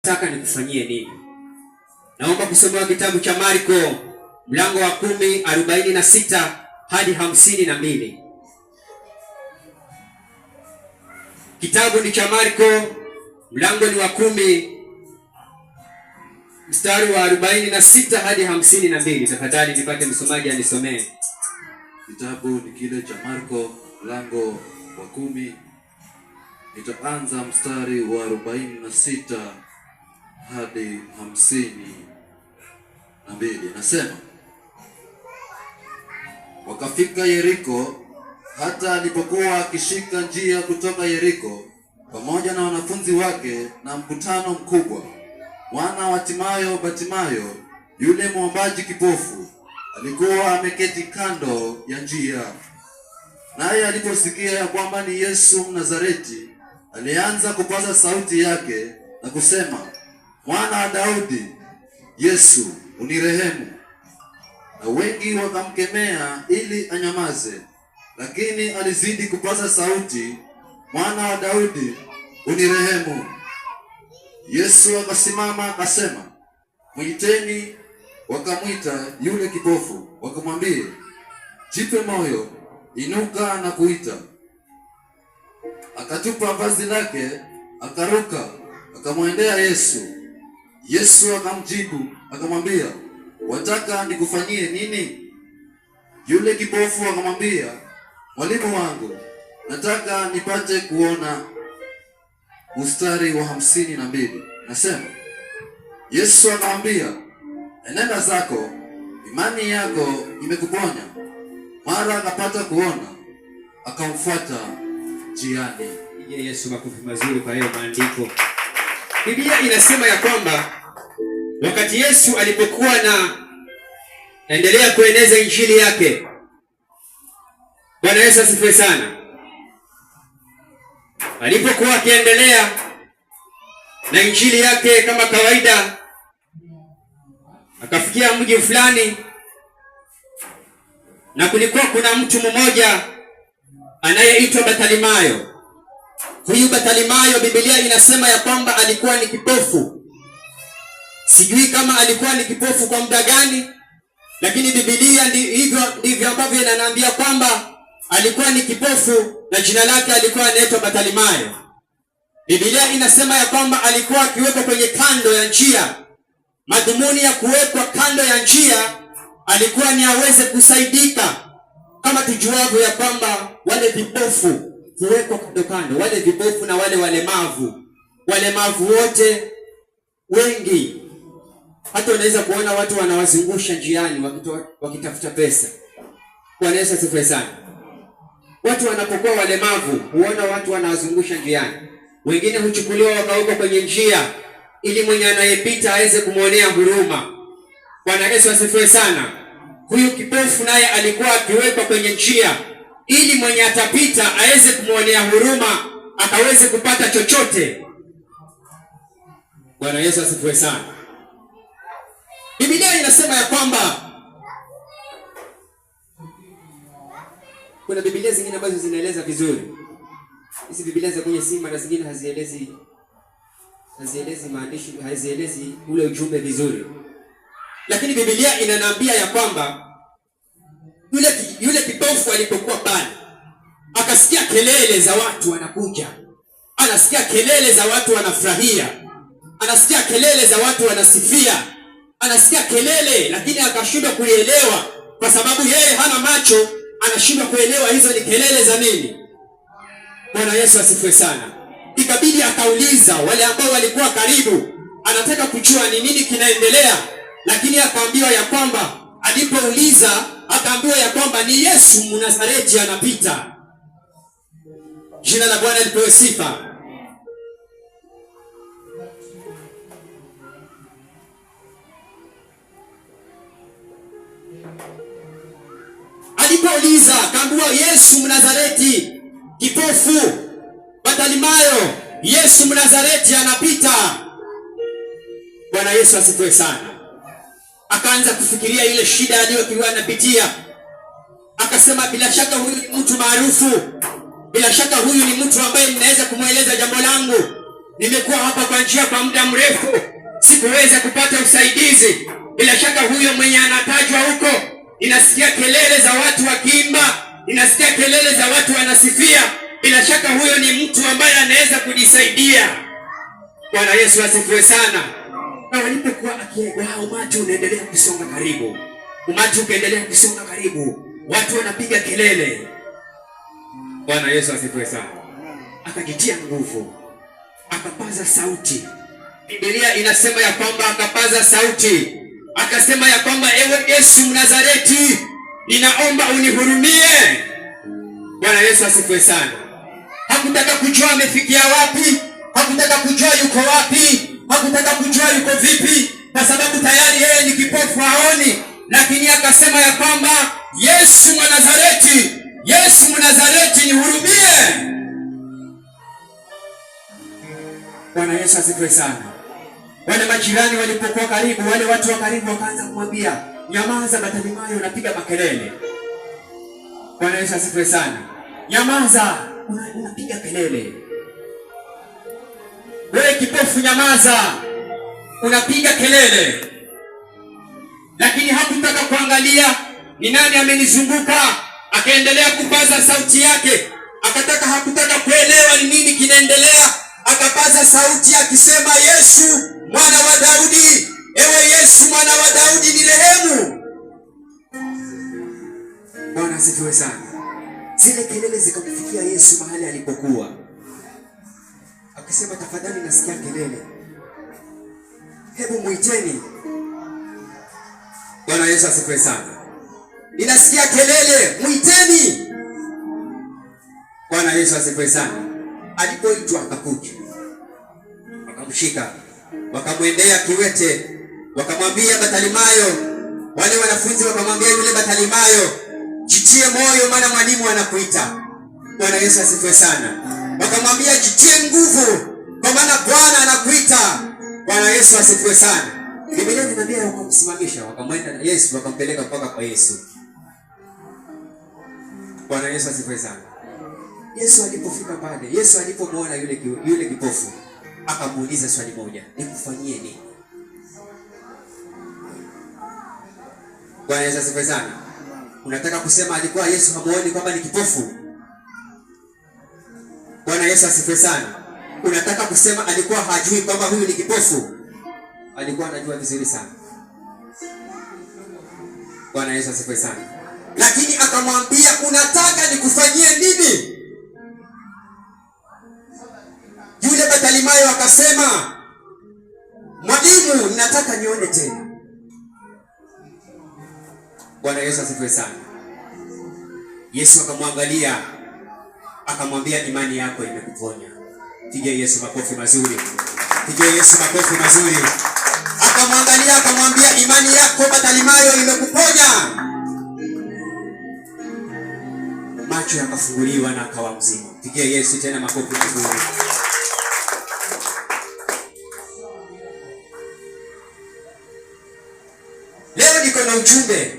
Nataka nikufanyie nini? Naomba kusoma kitabu cha Marko mlango wa 10:46 hadi 52. Kitabu ni cha Marko, mlango ni wa 10 mstari wa 46 hadi 52. Tafadhali nipate msomaji anisomee. Kitabu ni kile cha Marko mlango wa 10. Nitaanza mstari wa 46 hadi 52. Nasema, wakafika Yeriko. Hata alipokuwa akishika njia kutoka Yeriko pamoja na wanafunzi wake na mkutano mkubwa, mwana wa Batimayo, yule mwombaji kipofu, alikuwa ameketi kando ya njia. Naye aliposikia ya kwamba ni Yesu Mnazareti, alianza kupaza sauti yake na kusema, Mwana wa Daudi, Yesu, unirehemu. Na wengi wakamkemea ili anyamaze, lakini alizidi kupaza sauti, Mwana wa Daudi, unirehemu. Yesu akasimama akasema, mwiteni. Wakamwita yule kipofu, wakamwambia, jipe moyo, inuka na kuita. Akatupa vazi lake, akaruka, akamwendea Yesu. Yesu akamjibu akamwambia, wataka nikufanyie nini? Yule kipofu akamwambia, mwalimu wangu, nataka nipate kuona. Mstari wa 52 nasema, Yesu akamwambia, enenda zako, imani yako imekuponya. Mara akapata kuona, akamfuata njiani. Yesu, makofi mazuri kwa hiyo maandiko. Biblia inasema ya kwamba wakati Yesu alipokuwa endelea kueneza injili yake, Bwana Yesu asifiwe sana, alipokuwa akiendelea na injili yake kama kawaida, akafikia mji fulani, na kulikuwa kuna mtu mmoja anayeitwa Batalimayo. Huyu Batalimayo, Biblia inasema ya kwamba alikuwa ni kipofu. Sijui kama alikuwa ni kipofu kwa muda gani, lakini Biblia ndivyo ambavyo inaniambia kwamba alikuwa ni kipofu na jina lake alikuwa anaitwa Batalimayo. Biblia inasema ya kwamba alikuwa akiwekwa kwenye kando ya njia. Madhumuni ya kuwekwa kando ya njia alikuwa ni aweze kusaidika, kama tujuavyo ya kwamba wale vipofu huwekwa kando, wale vipofu na wale walemavu wote wengi. Hata unaweza kuona watu wanawazungusha njiani wakitafuta pesa. Bwana Yesu asifiwe sana. Watu wanapokuwa walemavu huona watu wanawazungusha njiani. Wengine huchukuliwa wakawekwa kwenye njia ili mwenye anayepita aweze kumwonea huruma. Bwana Yesu asifiwe sana. Huyu kipofu naye alikuwa akiwekwa kwenye njia ili mwenye atapita aweze kumwonea huruma, akaweze kupata chochote. Bwana Yesu asifiwe sana. Biblia inasema ya kwamba kuna Biblia zingine ambazo zinaeleza vizuri. Hizi Biblia za kwenye simu na zingine hazielezi maandishi, hazielezi ule ujumbe vizuri. Lakini Biblia inaniambia ya kwamba yule kipofu alipokuwa pale, akasikia kelele za watu wanakuja. Anasikia kelele za watu wanafurahia. Anasikia kelele za watu wanasifia. Anasikia kelele, lakini akashindwa kuelewa kwa sababu yeye hana macho, anashindwa kuelewa hizo ni kelele za nini. Bwana Yesu asifiwe sana. Ikabidi akauliza wale ambao walikuwa karibu, anataka kujua ni nini kinaendelea, lakini akaambiwa ya kwamba, alipouliza akaambiwa ya kwamba ni Yesu Mnazareti anapita. Jina la Bwana lipewe sifa. Alipouliza akaambiwa Yesu Mnazareti, kipofu Batalimayo, Yesu Mnazareti anapita. Bwana Yesu asifiwe sana. Akaanza kufikiria ile shida aliyokuwa anapitia. Akasema, bila shaka huyu ni mtu maarufu. Bila shaka huyu ni mtu ambaye ninaweza kumweleza jambo langu. nimekuwa hapa kwa njia kwa muda mrefu, sikuweza kupata usaidizi. Bila shaka huyo mwenye anatajwa huko, ninasikia kelele za watu wakiimba, ninasikia kelele za watu wanasifia. Bila shaka huyo ni mtu ambaye anaweza kujisaidia. Bwana Yesu asifiwe sana. Na walipokuwa akienda, umati unaendelea kusonga karibu, umati ukaendelea kusonga karibu, watu wanapiga kelele. Bwana Yesu asifiwe sana. Akajitia nguvu, akapaza sauti. Biblia inasema ya kwamba akapaza sauti, akasema ya kwamba ewe Yesu Mnazareti, ninaomba unihurumie. Bwana Yesu asifiwe sana. Hakutaka kujua amefikia wapi, hakutaka kujua yuko wapi, hakutaka kujua yuko vipi, kwa sababu tayari yeye ni kipofu, haoni. Lakini akasema ya kwamba Yesu Mnazareti, Yesu Mnazareti, nihurumie. Bwana Yesu asifiwe sana. Wale majirani walipokuwa karibu, wale watu wa karibu wakaanza kumwambia, nyamaza Bartimayo, unapiga makelele. Bwana Yesu asifiwe sana. Nyamaza, unapiga kelele. Wewe kipofu, nyamaza, unapiga kelele. Lakini hakutaka kuangalia ni nani amenizunguka, akaendelea kupaza sauti yake. Hakutaka kuelewa ni nini kinaendelea, akapaza sauti akisema, Yesu mwana wa Daudi, ewe Yesu mwana wa Daudi, nirehemu. Bwana asifiwe sana. Zile kelele zikamfikia Yesu mahali alipokuwa, akisema, tafadhali nasikia kelele, hebu muiteni. Bwana Yesu asifiwe sana. Ninasikia kelele, muiteni. Bwana Yesu asifiwe sana. Alipoitwa akakuja, wakamshika, wakamwendea kiwete, wakamwambia Bartimayo. Wale wanafunzi wakamwambia yule Bartimayo, jitie moyo, maana mwalimu anakuita. Bwana Yesu asifiwe sana. Wakamwambia, jitie nguvu, kwa maana Bwana anakuita. Bwana Yesu asifiwe sana. Biblia inaniambia wakamsimamisha, wakamwenda na Yesu, wakampeleka mpaka kwa Yesu. Bwana Yesu asifiwe sana. Yesu alipofika pale, Yesu alipomwona yule kipofu, akamuuliza swali moja, nikufanyie nini? Bwana Yesu asifiwe sana. Unataka kusema alikuwa Yesu hamuoni kwamba ni kipofu? Bwana Yesu asifiwe sana. Unataka kusema alikuwa hajui kwamba huyu ni kipofu? Alikuwa anajua vizuri sana. Bwana Yesu asifiwe sana. Lakini akamwambia, unataka nikufanyie nini? Yule Bartimayo akasema, mwalimu, ninataka nione tena. Bwana Yesu asifiwe sana. Yesu akamwangalia, akamwambia, imani yako imekuponya. Pigie Yesu makofi mazuri. Pigie Yesu makofi mazuri. Akamwangalia, akamwambia, imani yako Bartimayo imekuponya. Macho yakafunguliwa na akawa mzima. Pigie Yesu tena makofi mazuri. Leo niko na ujumbe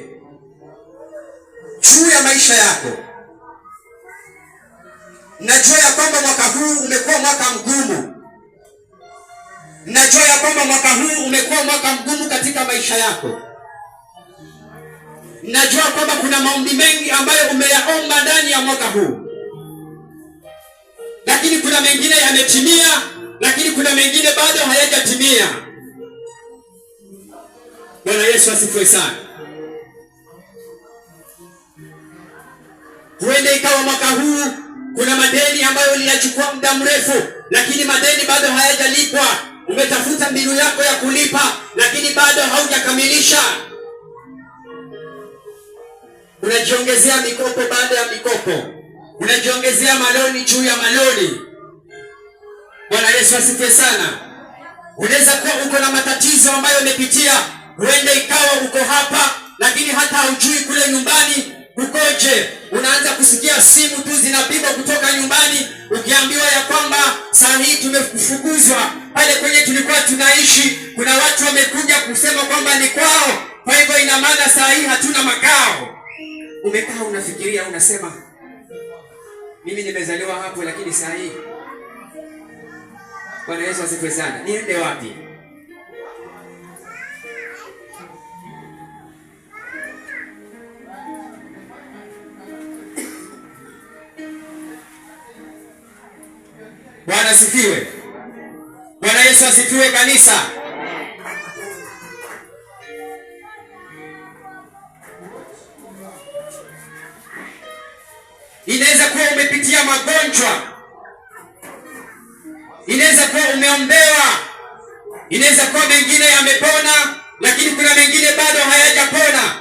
juu ya maisha yako. Najua ya kwamba mwaka huu umekuwa mwaka mgumu. Najua ya kwamba mwaka huu umekuwa mwaka mgumu katika maisha yako. Najua kwamba kuna maombi mengi ambayo umeyaomba ndani ya mwaka huu, lakini kuna mengine yametimia, lakini kuna mengine bado hayajatimia. Bwana Yesu asifiwe sana. Huenda ikawa mwaka huu kuna madeni ambayo uliyachukua muda mrefu, lakini madeni bado hayajalipwa. Umetafuta mbinu yako ya kulipa, lakini bado haujakamilisha. Unajiongezea mikopo baada ya mikopo, unajiongezea maloni juu ya maloni. Bwana Yesu asifiwe sana. Unaweza kuwa uko na matatizo ambayo umepitia. Huenda ikawa uko hapa, lakini hata haujui kule nyumbani ukoje. Unaanza kusikia simu tu zinapigwa kutoka nyumbani, ukiambiwa ya kwamba saa hii tumefukuzwa pale kwenye tulikuwa tunaishi. Kuna watu wamekuja kusema kwamba ni kwao, kwa hivyo ina maana saa hii hatuna makao. Umekaa unafikiria, unasema, mimi nimezaliwa hapo, lakini saa hii Bwana Yesu asifiwe sana. Niende wapi? Bwana asifiwe. Bwana Yesu asifiwe kanisa. Inaweza kuwa umepitia magonjwa, inaweza kuwa umeombewa, inaweza kuwa mengine yamepona, lakini kuna mengine bado hayajapona.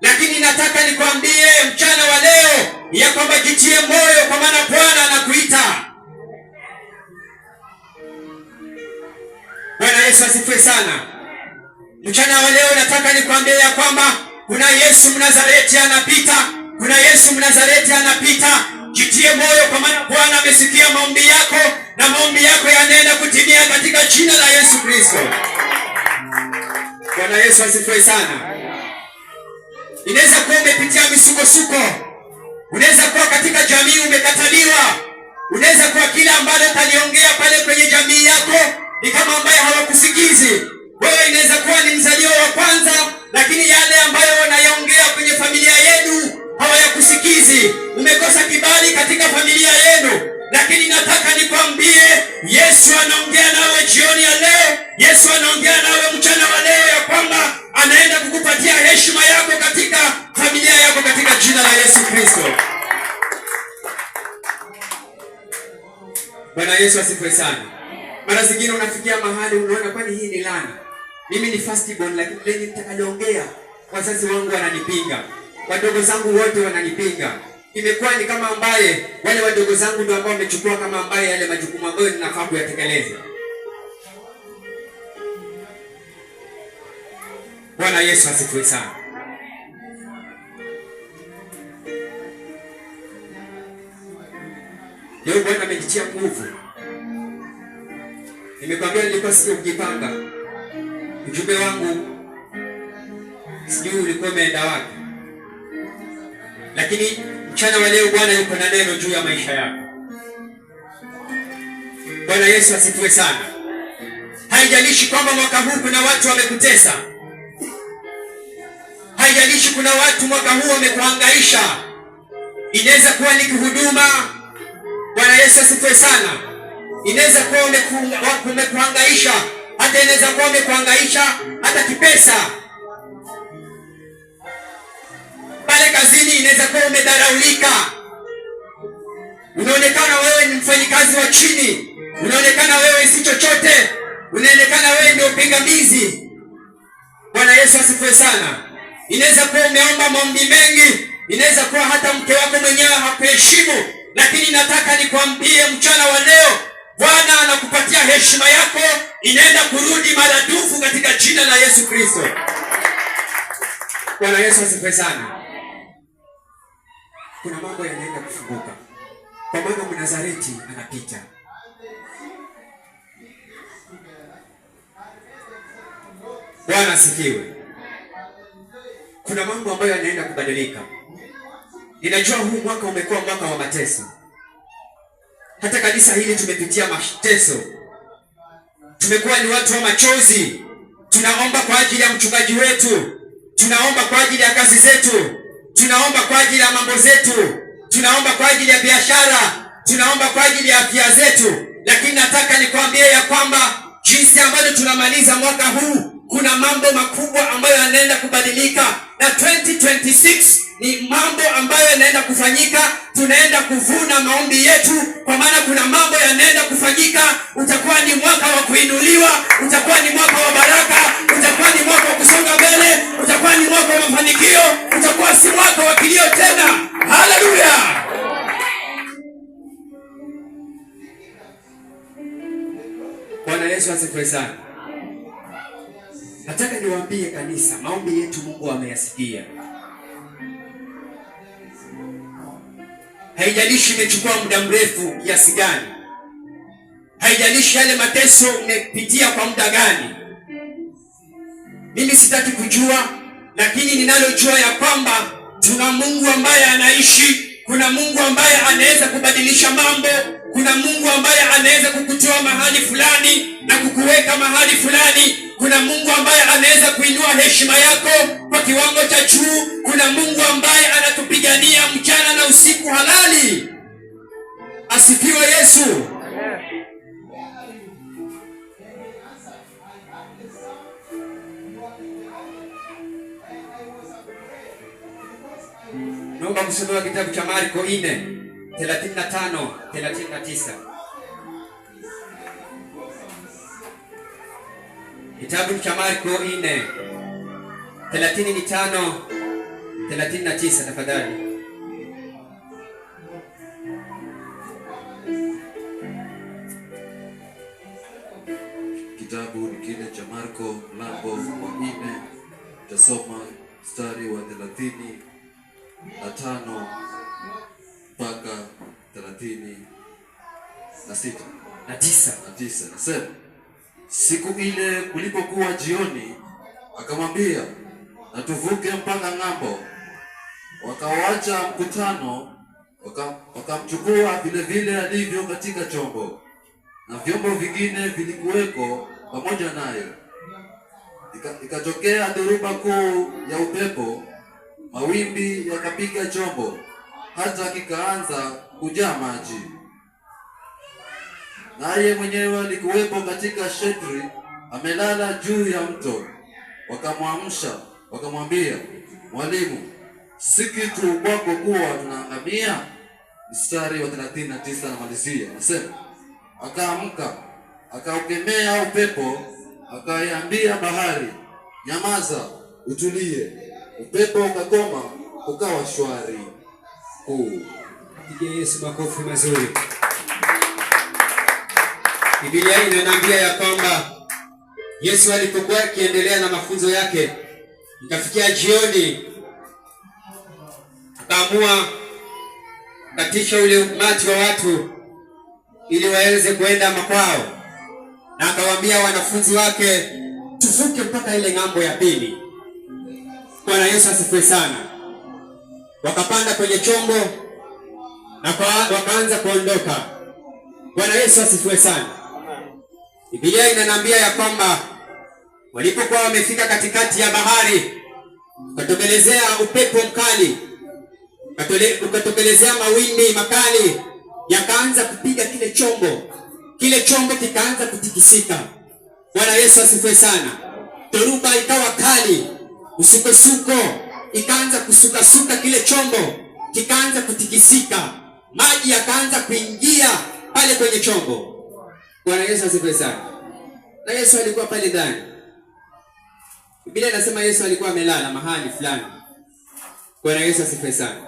Lakini nataka nikwambie mchana wa leo ya kwamba jitie moyo, kwa maana Bwana anakuita. Bwana Yesu asifiwe sana. Mchana wa leo nataka nikwambie ya kwamba kuna Yesu Mnazareti anapita. Kuna Yesu Mnazareti anapita. Jitie moyo, kwa maana Bwana amesikia maombi yako, na maombi yako yanaenda kutimia katika jina la Yesu Kristo. Bwana Yesu asifiwe sana. Inaweza kuwa umepitia misukosuko. Unaweza kuwa katika jamii umekataliwa. Unaweza kuwa kila ambalo taliongea pale kwenye jamii yako ni kama ambaye hawakusikizi. Wewe inaweza kuwa ni mzaliwa wa kwanza, lakini yale ambayo wanayaongea kwenye familia yenu hawayakusikizi. Umekosa kibali katika familia yenu, lakini nataka nikwambie Yesu anaongea nawe jioni ya leo. Yesu anaongea nawe mchana wa leo ya kwamba anaenda kukupatia heshima yako katika familia yako katika jina la Yesu Kristo. Bwana Yesu asifiwe sana. Mara zingine unafikia mahali unaona kwani hii ni laana. Mimi ni firstborn, lakini lenye nitakaloongea wazazi wangu wananipinga. Wadogo zangu wote wananipinga. Imekuwa ni kama ambaye wale wadogo zangu ndio ambao wamechukua kama ambaye yale majukumu ambayo ninafaa kuyatekeleza. Bwana Yesu asifiwe sana. Leo Bwana amejitia nguvu. Nimekwambia nilikuwa sio kujipanga. Ujumbe wangu sijui ulikuwa umeenda wapi. Lakini mchana wa leo Bwana yuko na neno juu ya maisha yako. Bwana Yesu asifiwe sana. Haijalishi kwamba mwaka huu kuna watu wamekutesa. Haijalishi kuna watu mwaka huu wamekuhangaisha. Inaweza kuwa ni kihuduma. Bwana Yesu asifiwe sana. Inaweza kuwa wamekuhangaisha. Hata inaweza kuwa wamekuhangaisha hata kipesa. Pale kazini inaweza kuwa umedharaulika. Unaonekana wewe ni mfanyikazi wa chini. Unaonekana wewe si chochote. Unaonekana wewe ndio pingamizi. Bwana Yesu asifiwe sana. Inaweza kuwa umeomba maombi mengi. Inaweza kuwa hata mke wako mwenyewe hakuheshimu. Lakini nataka nikwambie mchana wa leo Bwana anakupatia heshima yako, inaenda kurudi maradufu katika jina la Yesu Kristo. Bwana Yesu asifiwe sana. Kuna mambo yanaenda kufunguka. Kwa maana Mnazareti anapita. Bwana asifiwe. Kuna mambo ambayo yanaenda kubadilika. Ninajua huu mwaka umekuwa mwaka wa mateso. Hata kanisa hili tumepitia mateso. Tumekuwa ni watu wa machozi. Tunaomba kwa ajili ya mchungaji wetu. Tunaomba kwa ajili ya kazi zetu. Tunaomba kwa ajili ya mambo zetu. Tunaomba kwa ajili ya biashara. Tunaomba kwa ajili ya afya zetu. Lakini nataka nikwambie ya kwamba jinsi ambavyo tunamaliza mwaka huu, kuna mambo makubwa ambayo yanaenda kubadilika. Na 2026 ni mambo ambayo yanaenda kufanyika. Tunaenda kuvuna maombi yetu, kwa maana kuna mambo yanaenda kufanyika. Utakuwa ni mwaka wa kuinuliwa. Utakuwa ni mwaka wa baraka. Utakuwa ni mwaka wa kusonga mbele. Utakuwa ni mwaka wa mafanikio. Utakuwa si mwaka wa kilio tena. Haleluya! Bwana Yesu asifiwe sana. Nataka niwaambie kanisa, maombi yetu Mungu ameyasikia. Haijalishi imechukua muda mrefu kiasi gani. Haijalishi yale mateso umepitia kwa muda gani. Mimi sitaki kujua, lakini ninalojua ya kwamba tuna Mungu ambaye anaishi. Kuna Mungu ambaye anaweza kubadilisha mambo. Kuna Mungu ambaye anaweza kukutoa mahali fulani na kukuweka mahali fulani. Kuna Mungu ambaye anaweza kuinua heshima yako kwa kiwango cha juu. Kuna Mungu ambaye anatupigania mchana na usiku halali. Asifiwe Yesu. Naomba kusomewa kitabu cha Marko 4:35-39. Kitabu cha Marko 4:35-39 tafadhali. Kitabu ni kile cha Marko mlango wa 4, tasoma mstari wa 35 mpaka 36 na 9. Nasema, siku ile kulipokuwa jioni, akamwambia, na tuvuke mpaka ng'ambo. Wakawacha mkutano, wakamchukua vile vile alivyo katika chombo, na vyombo vingine vilikuweko pamoja naye. Ikatokea dhoruba kuu ya upepo, mawimbi yakapiga chombo hata kikaanza kujaa maji. Naye mwenyewe alikuwepo katika shetri, amelala juu ya mto. Wakamwamsha, wakamwambia, Mwalimu, si kitu kwako kuwa tunaangamia? Mstari wa 39 namalizia, nasema, akaamka, akaukemea upepo, akaiambia bahari, nyamaza, utulie. Upepo ukakoma, ukawa shwari. Pigie Yesu makofi mazuri. Biblia inaniambia ya kwamba Yesu alipokuwa akiendelea na mafunzo yake, ikafikia jioni, akaamua katisha ule umati wa watu ili waweze kuenda makwao, na akawaambia wanafunzi wake, tuvuke mpaka ile ng'ambo ya pili. Bwana Yesu asifiwe sana. Wakapanda kwenye chombo na wakaanza kuondoka. Bwana Yesu asifiwe sana. Biblia inaniambia ya kwamba walipokuwa wamefika katikati ya bahari, ukatokelezea upepo mkali, ukatokelezea mawimbi makali, yakaanza kupiga kile chombo. Kile chombo kikaanza kutikisika. Bwana Yesu asifiwe sana. Dhoruba ikawa kali, usukosuko ikaanza kusukasuka, kile chombo kikaanza kutikisika, maji yakaanza kuingia pale kwenye chombo. Bwana Yesu asifiwe sana. Na Yesu alikuwa pale ndani. Biblia inasema Yesu alikuwa amelala mahali fulani. Bwana Yesu asifiwe sana.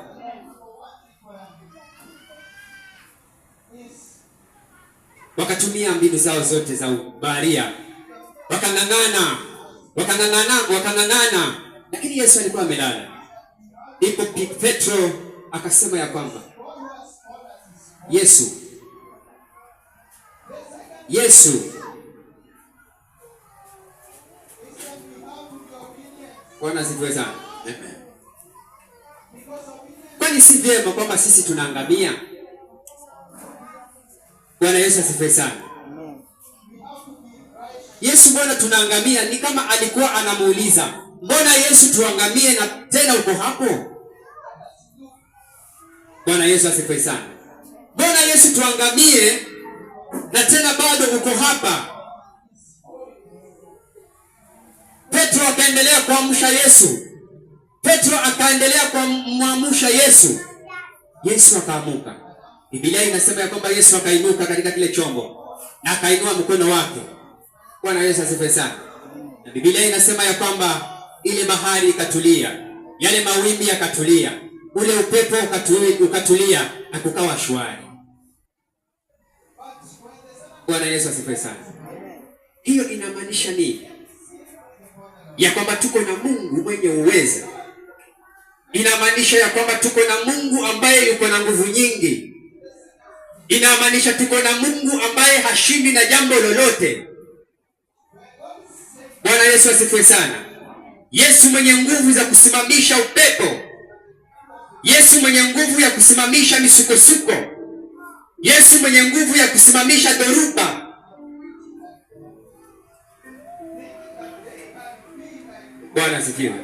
Wakatumia mbinu zao zote za baharia, wakang'ang'ana, lakini Yesu alikuwa amelala. Ndipo Petro akasema ya kwamba Yesu, Bwana asifiwe sana. Kwani si vyema kwamba sisi tunaangamia? Bwana Yesu asifiwe sana. Yesu, mbona tunaangamia? Ni kama alikuwa anamuuliza, mbona Yesu tuangamie na tena uko hapo? Bwana Yesu asifiwe sana. Mbona Yesu tuangamie na tena bado uko hapa? Petro akaendelea kuamsha Yesu. Petro akaendelea kumwamsha Yesu. Yesu akaamuka. Biblia inasema ya kwamba Yesu akainuka katika kile chombo na akainua mkono wake. Bwana Yesu asifiwe sana. Na Biblia inasema ya kwamba ile bahari ikatulia, yale mawimbi yakatulia, ule upepo ukatulia na kukawa shwari. Bwana Yesu asifiwe sana. Hiyo inamaanisha nini? Ya kwamba tuko na Mungu mwenye uwezo. Inamaanisha ya kwamba tuko na Mungu ambaye yuko na nguvu nyingi. Inamaanisha tuko na Mungu ambaye hashindi na jambo lolote. Bwana Yesu asifiwe sana. Yesu mwenye nguvu za kusimamisha upepo. Yesu mwenye nguvu ya kusimamisha misukosuko. Yesu mwenye nguvu ya kusimamisha dhoruba. Bwana asifiwe.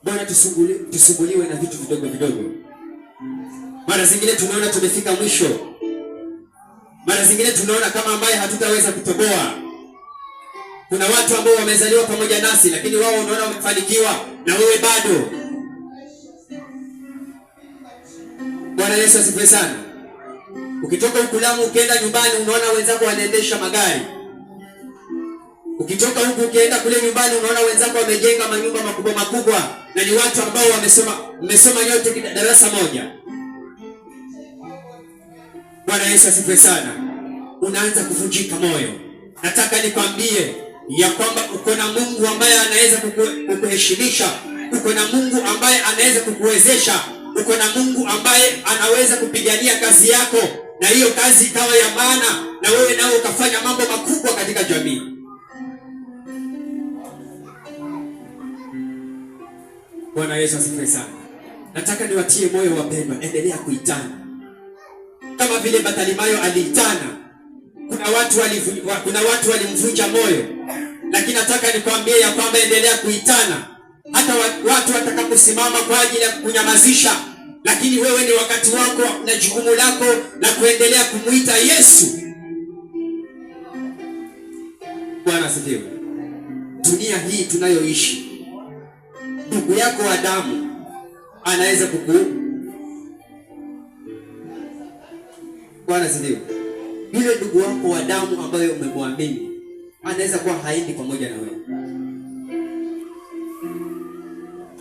Bwana tusumbuliwe na vitu vidogo vidogo. Mara zingine tunaona tumefika mwisho. Mara zingine tunaona kama ambaye hatutaweza kutoboa. Kuna watu ambao wamezaliwa pamoja nasi lakini wao unaona wamefanikiwa na wewe bado. Bwana Yesu asifiwe sana. Ukitoka Ukulamu ukienda nyumbani unaona wenzako wanaendesha magari. Ukitoka huku ukienda kule nyumbani unaona wenzako wamejenga manyumba makubwa makubwa na ni watu ambao mmesoma nyote darasa moja. Bwana Yesu asifiwe sana. Unaanza kuvunjika moyo. Nataka nikwambie ya kwamba uko na Mungu ambaye anaweza kukuheshimisha. Uko na Mungu ambaye anaweza kukuwezesha. Uko na Mungu ambaye anaweza kupigania kazi yako na hiyo kazi ikawa ya maana na wewe nao ukafanya mambo makubwa katika jamii. Bwana Yesu asifiwe sana. Nataka niwatie moyo wapendwa, endelea kuitana. Kama vile Bartimayo aliitana. Kuna watu walimvunja moyo. Lakini nataka nikwambie ya kwamba endelea kuitana. Hata watu watakaposimama kwa ajili ya kunyamazisha, lakini wewe ni wakati wako na jukumu lako na kuendelea kumuita Yesu. Bwana asifiwe. Dunia hii tunayoishi, ndugu yako wa damu anaweza Bwana asifiwe. Yule ndugu wako wa damu ambaye umemwamini anaweza kuwa haendi pamoja na wewe.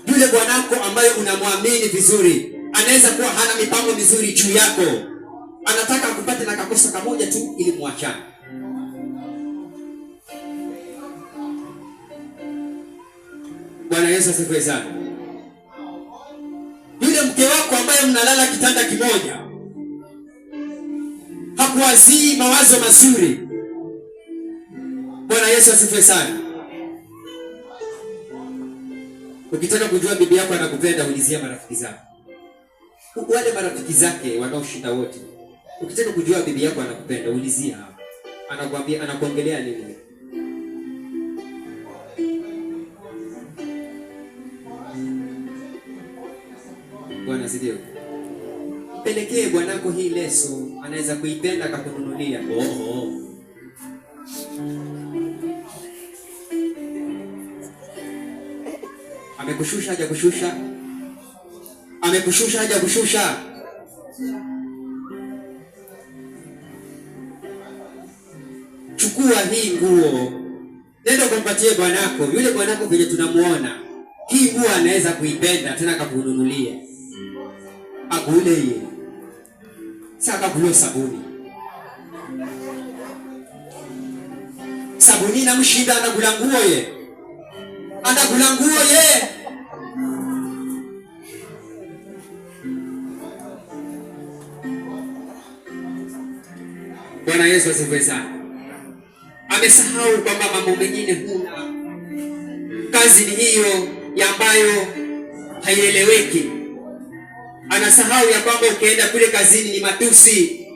Yule bwanako ambaye unamwamini vizuri anaweza kuwa hana mipango mizuri juu yako. Anataka akupate na kakosa kamoja tu ili muachane. Bwana Yesu asifiwe sana. Yule mke wako ambaye mnalala kitanda kimoja hakuwazii mawazo mazuri. Bwana Yesu asifiwe sana. Ukitaka kujua bibi yako anakupenda, ulizia marafiki zake. Wale marafiki zake wanaoshinda wote. Ukitaka kujua bibi yako anakupenda, ulizia hapo. Anakuambia, anakuongelea nini? Bwana asifiwe. Pelekee bwanako hii leso, anaweza kuipenda akakununulia. Amekushusha haja kushusha. Amekushusha haja kushusha. Chukua hii nguo, nenda kumpatie bwanako. Yule bwanako vile tunamuona, hii nguo anaweza kuipenda tena akakununulia. Agule yeye. Saka kulo sabuni. Sabuni na mshinda anagula nguo ye. Anagula nguo ye. Bwana Yesu asifiwe sana. Amesahau kwamba mambo mengine huna. Kazi ni hiyo ya ambayo haieleweki. Anasahau ya kwamba ukienda kule kazini ni matusi.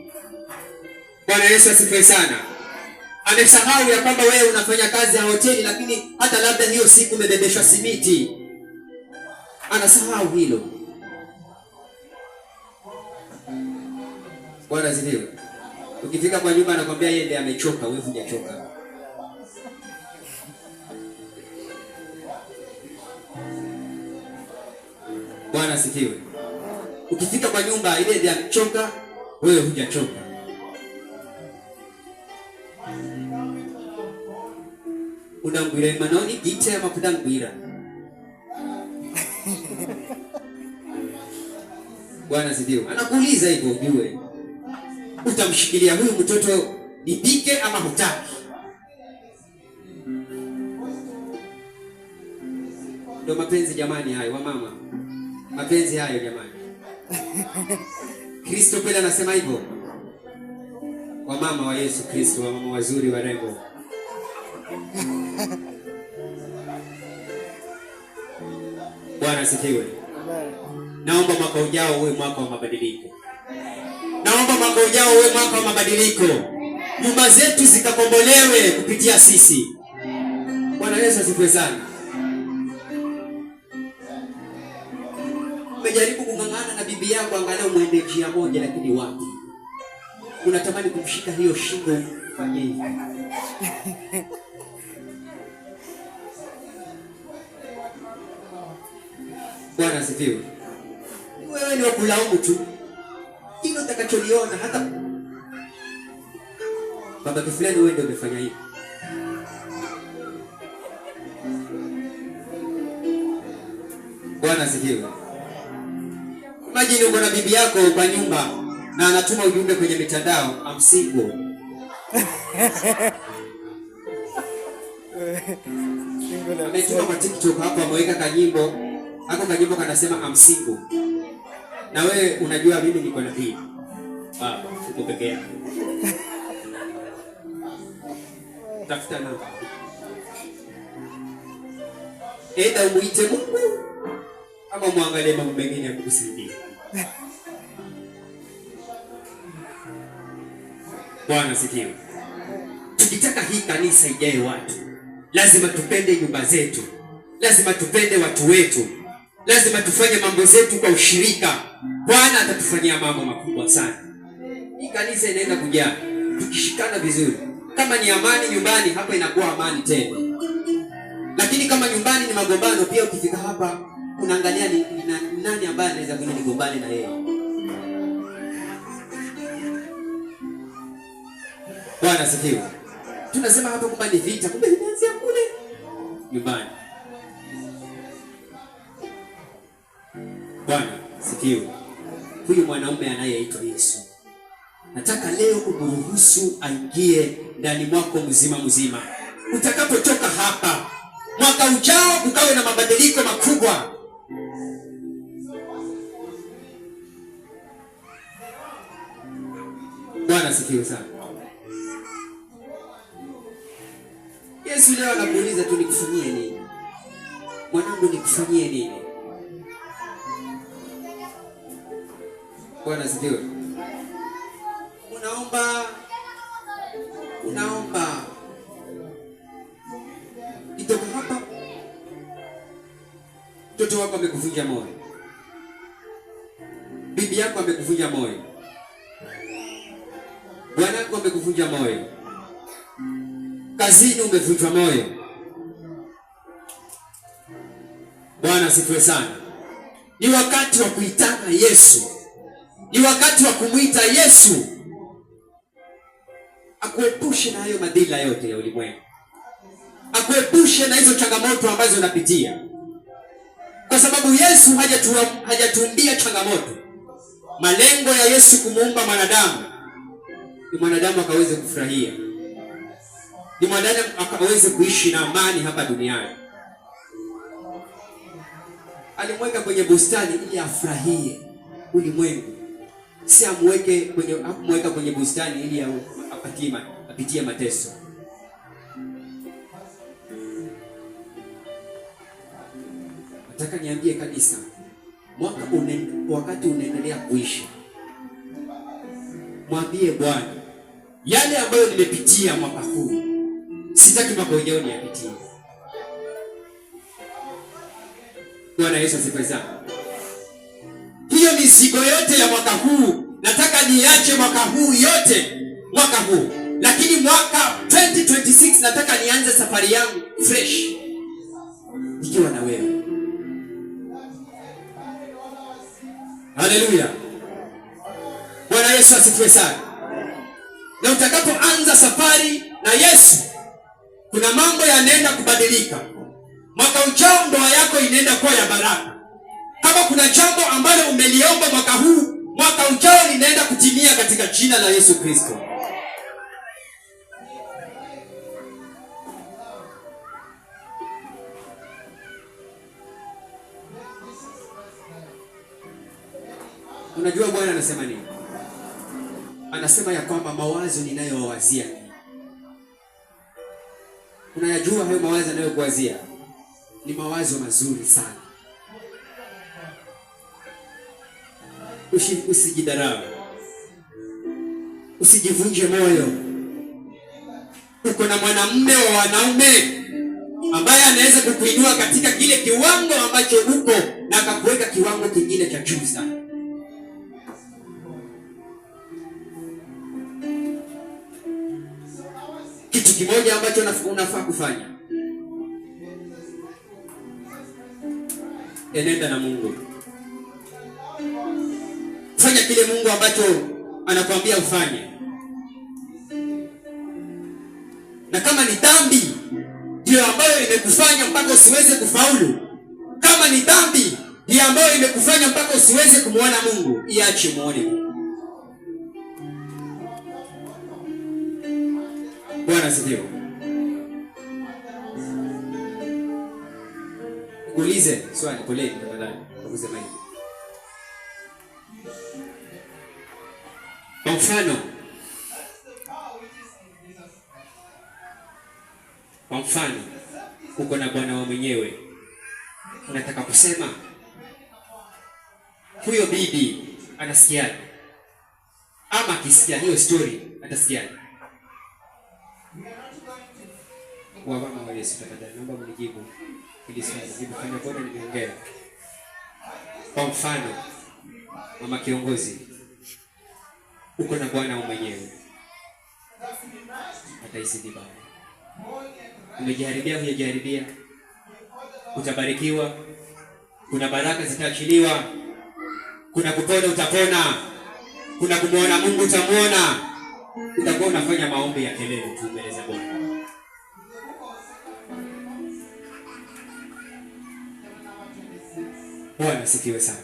Bwana Yesu asifiwe sana. Amesahau ya kwamba wewe unafanya kazi ya hoteli lakini hata labda hiyo siku umebebeshwa simiti. Anasahau hilo. Bwana asifiwe. Ukifika kwa nyumba anakuambia yeye ndiye amechoka, wewe hujachoka. Bwana asifiwe. Ukifika kwa nyumba ile ndiye amechoka, wewe hujachoka. Unambwira manoni gite ama kudambwira. Bwana asifiwe. Anakuuliza hivyo ujue. Utamshikilia huyu mtoto nipike ama hutaki? Ndio mapenzi jamani hayo wa mama. Mapenzi hayo jamani. Kristo kweli anasema hivyo. Wa mama wa Yesu Kristo, wa mama wazuri warembo. Bwana asifiwe. Naomba mwaka ujao uwe mwaka wa mabadiliko. mwaka ujao uwe mwaka wa mabadiliko, nyumba zetu zikakombolewe kupitia sisi. Bwana Yesu asifiwe sana. Umejaribu kung'ang'ana na bibi yako, angalau muende njia moja, lakini wapi? Unatamani kumshika hiyo shingo, fanye hivi. Bwana asifiwe. Wewe ni wakulaumu tu. Kile utakacholiona hata baba fulani wewe ndio umefanya hivi. Bwana asifiwe. Imagine uko na bibi yako kwa nyumba na anatuma ujumbe kwenye mitandao, I'm single. Ametuma kwa TikTok hapo, ameweka kanyimbo. Hapo kanyimbo kanasema I'm single. Na wewe unajua mimi niko na bibi. Uko peke yako. Tafuta namba. Eda umuite Mungu ama muangalie mambo mengine ya kukusaidia. Bwana sikiwe. Tukitaka hii kanisa ijae watu, lazima tupende nyumba zetu. Lazima tupende watu wetu. Lazima tufanye mambo zetu kwa ushirika. Bwana atatufanyia mambo makubwa sana. Hii kanisa inaenda kujaa tukishikana vizuri. Kama ni amani nyumbani, hapa inakuwa amani tena. Lakini kama nyumbani ni magombano, pia ukifika hapa unaangalia ni nani ambaye anaweza kuja nigombane na yeye. Bwana sifiwe. Tunasema hapa kwamba ni vita, kumbe inaanzia kule nyumbani. Bwana sifiwe. Huyu mwanaume anayeitwa Yesu, nataka leo umruhusu aingie ndani mwako mzima mzima. Utakapotoka hapa, mwaka ujao ukawe na mabadiliko makubwa. Bwana sifiwe sana. Yesu leo anakuuliza tu, nikufanyie nini? Mwanangu, nikufanyie nini? Bwana sifiwe. Unaomba itoka hapa, mtoto wako amekuvunja moyo, bibi yako amekuvunja moyo, bwana wako amekuvunja moyo, kazini umevunjwa moyo. Bwana sifiwe sana. Ni wakati wa kuitana Yesu. Ni wakati wa kumuita Yesu akuepushe na hayo madhila yote ya ulimwengu. Akuepushe na hizo changamoto ambazo unapitia. Kwa sababu Yesu hajatuumbia changamoto. Malengo ya Yesu kumuumba mwanadamu ni mwanadamu akaweze kufurahia. Ni mwanadamu akaweze kuishi na amani hapa duniani. Alimweka kwenye bustani ili afurahie ulimwengu. Si amweka kwenye bustani ili apitie mateso. Nataka niambie kanisa, wakati unaendelea kuishi, mwambie Bwana, yale ambayo nimepitia mwaka huu, sitaki mwaka ujao niyapitie. Bwana Yesu asifiwe sana. Hiyo mizigo yote ya mwaka huu nataka niache mwaka huu yote, mwaka huu. Lakini mwaka 2026 nataka nianze safari yangu fresh nikiwa na wewe. Haleluya. Bwana Yesu asifiwe sana. Na utakapoanza safari na Yesu, kuna mambo yanaenda kubadilika. Mwaka ujao ndoa yako inaenda kuwa ya baraka. Kama kuna jambo ambalo umeliomba mwaka huu, mwaka ujao linaenda kutimia katika jina la Yesu Kristo. Unajua Bwana anasema nini? Anasema ya kwamba mawazo ninayowazia. Unayajua hayo mawazo ninayokuwazia? Ni mawazo mazuri sana. Usijidharau. Usijivunje moyo. Uko na mwanamume wa wanaume ambaye anaweza kukuinua katika kile kiwango ambacho uko na akakuweka kiwango kingine cha juu sana. Kitu kimoja ambacho unafaa kufanya, enenda na Mungu. Fanya kile Mungu ambacho anakuambia ufanye. Na kama ni dhambi ndio ambayo imekufanya mpaka usiweze kufaulu, kama ni dhambi ndio ambayo imekufanya mpaka usiweze kumuona Mungu, iache muone Mungu. Bwana asifiwe. Kuulize swali pole tafadhali kusema hivi. Kwa mfano uko na bwana wa mwenyewe, unataka kusema huyo bibi anasikiaje? Ama akisikia hiyo story atasikiaje? Wabama wa Yesu tafadhali naomba mnijibu ili swali jibu kana bora nimeongea. Kwa mfano mama kiongozi, uko na bwana wa mwenyewe, atahisi vibaya. Umejaribia hujajaribia, utabarikiwa. Kuna baraka zitaachiliwa, kuna kupona utapona, kuna kumuona Mungu utamuona. Utakuwa unafanya maombi ya kelele tu mbele za Bwana. Bwana sifiwe sana.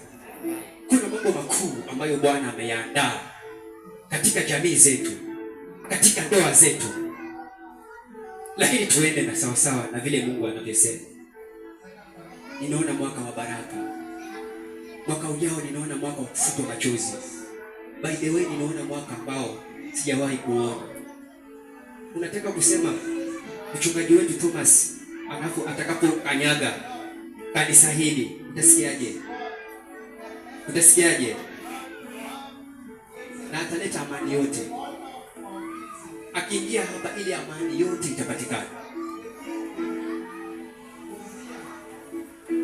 Kuna mambo makuu ambayo Bwana ameyaandaa katika jamii zetu, katika ndoa zetu. Lakini tuende na sawasawa na vile Mungu anavyosema. Ninaona mwaka wa baraka. Mwaka ujao ninaona mwaka wa kufutwa machozi. By the way, ninaona mwaka ambao sijawahi kuona. Unataka kusema mchungaji wetu Thomas atakapokanyaga kanisa hili, utasikiaje? Utasikiaje? Na ataleta amani yote. Akiingia hapa ili amani yote itapatikana.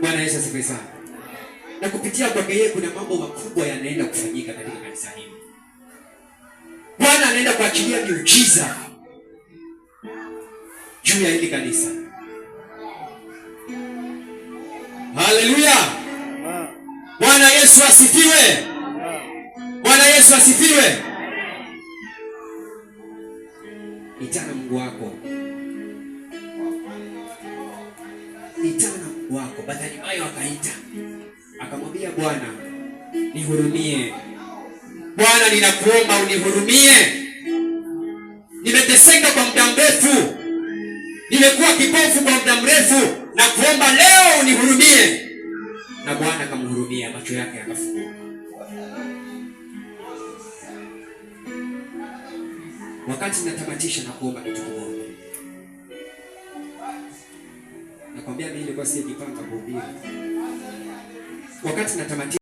Bwana Yesu asifiwe sana. Na kupitia kwake yeye kuna mambo makubwa yanaenda kufanyika katika kanisa hili. Bwana anaenda kuachilia miujiza juu ya hili kanisa. Haleluya! Bwana Yesu asifiwe. Bwana Yesu asifiwe. Itana Mungu wako. Itana Mungu wako. Bartimayo akaita. Akamwambia Bwana, nihurumie. Bwana, ninakuomba unihurumie. Nimeteseka kwa muda mrefu. Nimekuwa kipofu kwa muda mrefu. Na kuomba leo unihurumie. Na Bwana akamhurumia, macho yake yakafunguka. Wakati natamatisha na kuomba kitu kimoja. Nakwambia mimi nilikuwa sijipanga kuhubiri. Wakati natamatisha